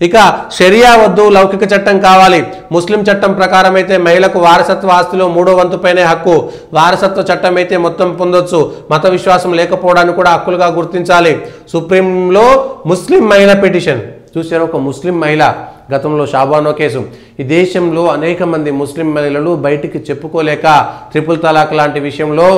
ఇక షరియా వద్దు, లౌకిక చట్టం కావాలి. ముస్లిం చట్టం ప్రకారం అయితే మహిళకు వారసత్వ ఆస్తిలో 3వ వంతుపైనే హక్కు. వారసత్వ చట్టం అయితే మొత్తం పొందొచ్చు. మత విశ్వాసం లేకపోవడానికి కూడా హక్కులుగా గుర్తించాలి. సుప్రీంలో ముస్లిం మహిళ పిటిషన్ చూసారు. ఒక ముస్లిం మహిళ, గతంలో షాబానో కేసు. ఈ దేశంలో అనేక మంది ముస్లిం మహిళలు బయటికి చెప్పుకోలేక ట్రిపుల్ తలాక్ లాంటి విషయంలో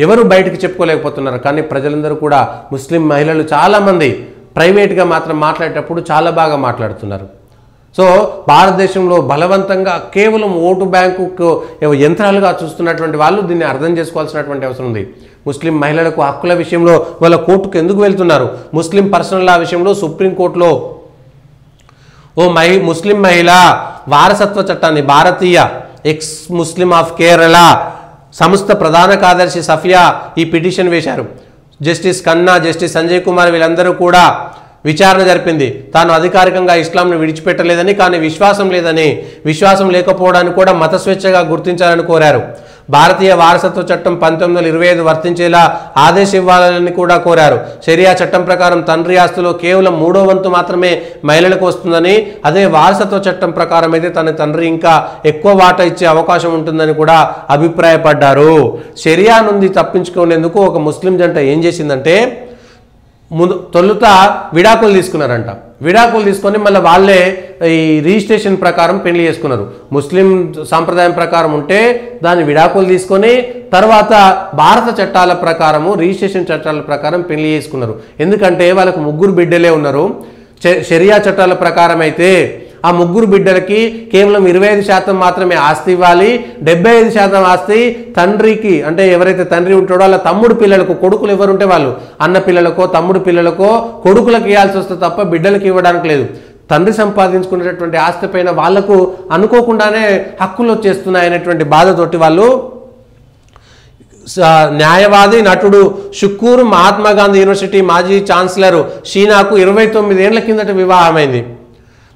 ఎవరు బయటికి చెప్పుకోలేకపోతున్నారు. కానీ ప్రజలందరూ కూడా ముస్లిం మహిళలు చాలామంది ప్రైవేట్గా మాత్రం మాట్లాడేటప్పుడు చాలా బాగా మాట్లాడుతున్నారు. సో భారతదేశంలో బలవంతంగా కేవలం ఓటు బ్యాంకు యంత్రాలుగా చూస్తున్నటువంటి వాళ్ళు దీన్ని అర్థం చేసుకోవాల్సినటువంటి అవసరం ఉంది. ముస్లిం మహిళలకు హక్కుల విషయంలో వాళ్ళ కోర్టుకు ఎందుకు వెళ్తున్నారు? ముస్లిం పర్సనల్ లా విషయంలో సుప్రీంకోర్టులో ముస్లిం మహిళ వారసత్వ చట్టాన్ని భారతీయ ఎక్స్ ముస్లిం ఆఫ్ కేరళ సంస్థ ప్రధాన కార్యదర్శి సఫియా ఈ పిటిషన్ వేశారు. జస్టిస్ ఖన్నా, జస్టిస్ సంజయ్ కుమార్ వీళ్ళందరూ కూడా విచారణ జరిపింది. తాను అధికారికంగా ఇస్లాంను విడిచిపెట్టలేదని, కానీ విశ్వాసం లేకపోవడానికి కూడా మత స్వేచ్ఛగా గుర్తించాలని కోరారు. భారతీయ వారసత్వ చట్టం 1925 వర్తించేలా ఆదేశం ఇవ్వాలని కూడా కోరారు. షరియా చట్టం ప్రకారం తండ్రి ఆస్తిలో కేవలం 3వ వంతు మాత్రమే మహిళలకు వస్తుందని, అదే వారసత్వ చట్టం ప్రకారం అయితే తన తండ్రి ఇంకా ఎక్కువ వాటా ఇచ్చే అవకాశం ఉంటుందని కూడా అభిప్రాయపడ్డారు. షరియా నుండి తప్పించుకునేందుకు ఒక ముస్లిం జంట ఏం చేసిందంటే తొలుత విడాకులు తీసుకున్నారంట. విడాకులు తీసుకొని మళ్ళీ వాళ్ళే ఈ రిజిస్ట్రేషన్ ప్రకారం పెళ్లి చేసుకున్నారు. ముస్లిం సాంప్రదాయం ప్రకారం ఉంటే దాన్ని విడాకులు తీసుకొని తర్వాత భారత చట్టాల ప్రకారము రిజిస్ట్రేషన్ చట్టాల ప్రకారం పెళ్లి చేసుకున్నారు. ఎందుకంటే వాళ్ళకు 3 బిడ్డలే ఉన్నారు. షరియా చట్టాల ప్రకారం అయితే ఆ 3 బిడ్డలకి కేవలం 25% మాత్రమే ఆస్తి ఇవ్వాలి. 75% ఆస్తి తండ్రికి, అంటే ఎవరైతే తండ్రి ఉంటాడో వాళ్ళ తమ్ముడు పిల్లలకు, కొడుకులు ఎవరుంటే వాళ్ళు అన్న పిల్లలకో తమ్ముడు పిల్లలకో కొడుకులకు ఇవ్వాల్సి వస్తే తప్ప బిడ్డలకు ఇవ్వడానికి లేదు. తండ్రి సంపాదించుకునేటటువంటి ఆస్తి పైన వాళ్లకు అనుకోకుండానే హక్కులు వచ్చేస్తున్నాయనేటువంటి బాధతోటి వాళ్ళు న్యాయవాది నటుడు షుక్కూర్ మహాత్మా గాంధీ యూనివర్సిటీ మాజీ ఛాన్సలర్ షీనాకు 29 ఏళ్ల కిందట వివాహమైంది.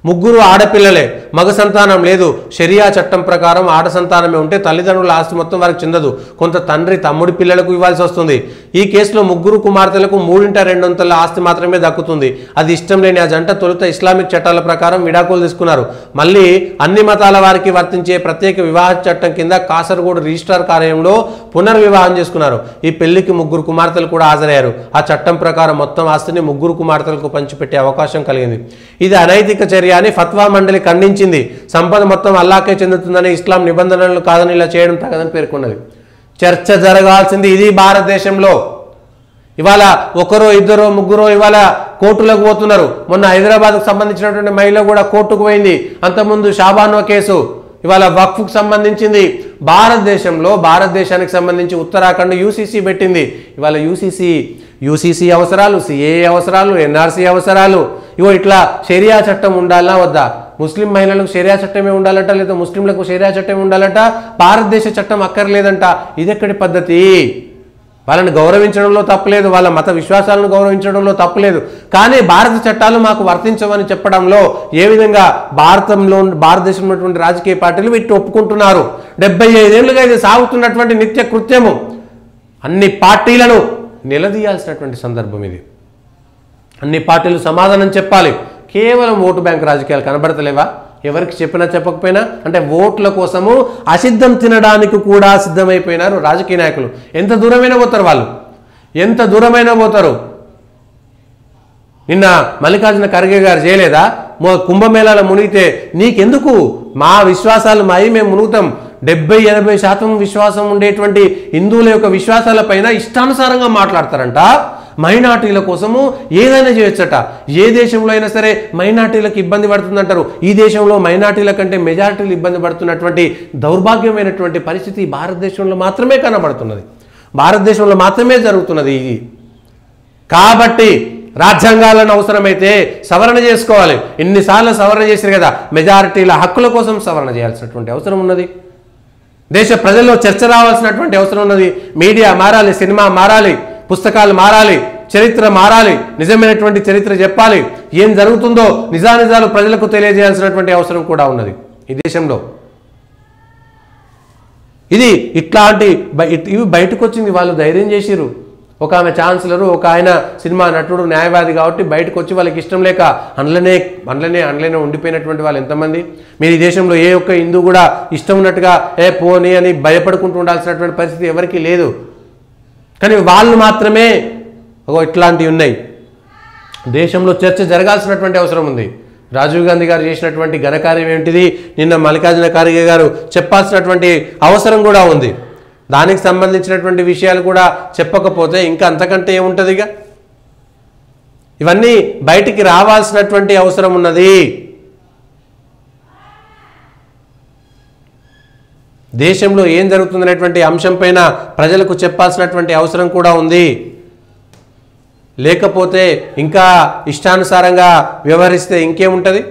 3 ఆడపిల్లలే, మగ సంతానం లేదు. షరియా చట్టం ప్రకారం ఆడ సంతానమే ఉంటే తల్లిదండ్రుల ఆస్తి మొత్తం వారికి చెందదు. కొంత తండ్రి తమ్ముడి పిల్లలకు ఇవ్వాల్సి వస్తుంది. ఈ కేసులో 3 కుమార్తెలకు 3/2 ఆస్తి మాత్రమే దక్కుతుంది. అది ఇష్టం లేని ఆ జంట తొలుత ఇస్లామిక్ చట్టాల ప్రకారం విడాకులు తీసుకున్నారు. మళ్ళీ అన్ని మతాల వారికి వర్తించే ప్రత్యేక వివాహ చట్టం కింద కాసర్గోడ్ రిజిస్ట్రార్ కార్యాలయంలో పునర్వివాహం చేసుకున్నారు. ఈ పెళ్లికి 3 కుమార్తెలు కూడా హాజరయ్యారు. ఆ చట్టం ప్రకారం మొత్తం ఆస్తిని 3 కుమార్తెలకు పంచిపెట్టే అవకాశం కలిగింది. ఇది అనైతిక చర్య అని ఫత్వా మండలి ఖండించింది. సంపద మొత్తం అల్లాకే చెందుతుందని, ఇస్లాం నిబంధనలు కాదని ఇలా చేయడం తగదని పేర్కొన్నది. చర్చ జరగాల్సింది ఇది భారతదేశంలో. ఇవాళ 1, 2, 3 ఇవాళ కోర్టులకు పోతున్నారు. మొన్న హైదరాబాద్కు సంబంధించినటువంటి మహిళ కూడా కోర్టుకు పోయింది. అంతకుముందు షాబానో కేసు, ఇవాళ వక్ఫ్కు సంబంధించింది. భారతదేశానికి సంబంధించి ఉత్తరాఖండ్ యూసీసీ పెట్టింది. ఇవాళ యూసీసీ అవసరాలు, సిఏఏ అవసరాలు, ఎన్ఆర్సీ అవసరాలు, ఇవో ఇట్లా షరియా చట్టం ఉండాలా వద్దా? ముస్లిం మహిళలకు షరియా చట్టమే ఉండాలట, లేదా ముస్లింలకు షరియా చట్టమే ఉండాలట, భారతదేశ చట్టం అక్కర్లేదంట. ఇదెక్కడి పద్ధతి? వాళ్ళని గౌరవించడంలో తప్పులేదు, వాళ్ళ మత విశ్వాసాలను గౌరవించడంలో తప్పులేదు. కానీ భారత చట్టాలు మాకు వర్తించవని చెప్పడంలో ఏ విధంగా భారతదేశంలో ఉన్నటువంటి రాజకీయ పార్టీలు వీటిని ఒప్పుకుంటున్నారు? 75 ఏళ్లుగా ఇది సాగుతున్నటువంటి నిత్య కృత్యము. అన్ని పార్టీలను నిలదీయాల్సినటువంటి సందర్భం ఇది. అన్ని పార్టీలు సమాధానం చెప్పాలి. కేవలం ఓటు బ్యాంక్ రాజకీయాలు కనబడతలేవా? ఎవరికి చెప్పినా చెప్పకపోయినా అంటే ఓట్ల కోసము అసిద్ధం తినడానికి కూడా సిద్ధమైపోయినారు రాజకీయ నాయకులు. ఎంత దూరమైనా పోతారు వాళ్ళు, ఎంత దూరమైనా పోతారు. నిన్న మల్లికార్జున ఖర్గే గారు చేయలేదా? కుంభమేళాలో మునిగితే నీకెందుకు, మా విశ్వాసాలు మేము మునుగుతాం. 70-80% విశ్వాసం ఉండేటువంటి హిందువుల యొక్క విశ్వాసాల పైన ఇష్టానుసారంగా మాట్లాడతారంట. మైనార్టీల కోసము ఏదైనా చేయొచ్చట. ఏ దేశంలో అయినా సరే మైనార్టీలకు ఇబ్బంది పడుతుందంటారు. ఈ దేశంలో మైనార్టీల కంటే మెజారిటీలు ఇబ్బంది పడుతున్నటువంటి దౌర్భాగ్యమైనటువంటి పరిస్థితి భారతదేశంలో మాత్రమే కనబడుతున్నది, భారతదేశంలో మాత్రమే జరుగుతున్నది. ఇది కాబట్టి రాజ్యాంగాలను అవసరమైతే సవరణ చేసుకోవాలి. ఎన్నిసార్లు సవరణ చేశారు కదా, మెజారిటీల హక్కుల కోసం సవరణ చేయాల్సినటువంటి అవసరం ఉన్నది. దేశ ప్రజల్లో చర్చ రావాల్సినటువంటి అవసరం ఉన్నది. మీడియా మారాలి, సినిమా మారాలి, పుస్తకాలు మారాలి, చరిత్ర మారాలి, నిజమైనటువంటి చరిత్ర చెప్పాలి. ఏం జరుగుతుందో నిజానిజాలు ప్రజలకు తెలియజేయాల్సినటువంటి అవసరం కూడా ఉన్నది ఈ దేశంలో. ఇది ఇట్లాంటి ఇవి బయటకు వచ్చింది, వాళ్ళు ధైర్యం చేసిరు. ఒక ఆమె ఛాన్సలరు, ఒక ఆయన సినిమా నటుడు, న్యాయవాది కాబట్టి బయటకు వచ్చి వాళ్ళకి ఇష్టం లేక అండ్లనే ఉండిపోయినటువంటి వాళ్ళు ఎంతమంది. మీరు ఈ దేశంలో ఏ ఒక్క హిందూ కూడా ఇష్టం ఉన్నట్టుగా పోనీ అని భయపడుకుంటూ ఉండాల్సినటువంటి పరిస్థితి ఎవరికీ లేదు. కానీ వాళ్ళు మాత్రమే ఇట్లాంటివి ఉన్నాయి. దేశంలో చర్చ జరగాల్సినటువంటి అవసరం ఉంది. రాజీవ్ గాంధీ గారు చేసినటువంటి ఘనకార్యం ఏమిటిది, నిన్న మల్లికార్జున ఖార్గే గారు చెప్పాల్సినటువంటి అవసరం కూడా ఉంది. దానికి సంబంధించినటువంటి విషయాలు కూడా చెప్పకపోతే ఇంకా అంతకంటే ఏముంటుందిగా. ఇవన్నీ బయటికి రావాల్సినటువంటి అవసరం ఉన్నది. దేశంలో ఏం జరుగుతుందనేటువంటి అంశం పైన ప్రజలకు చెప్పాల్సినటువంటి అవసరం కూడా ఉంది. లేకపోతే ఇంకా ఇష్టానుసారంగా వ్యవహరిస్తే ఇంకేముంటుంది.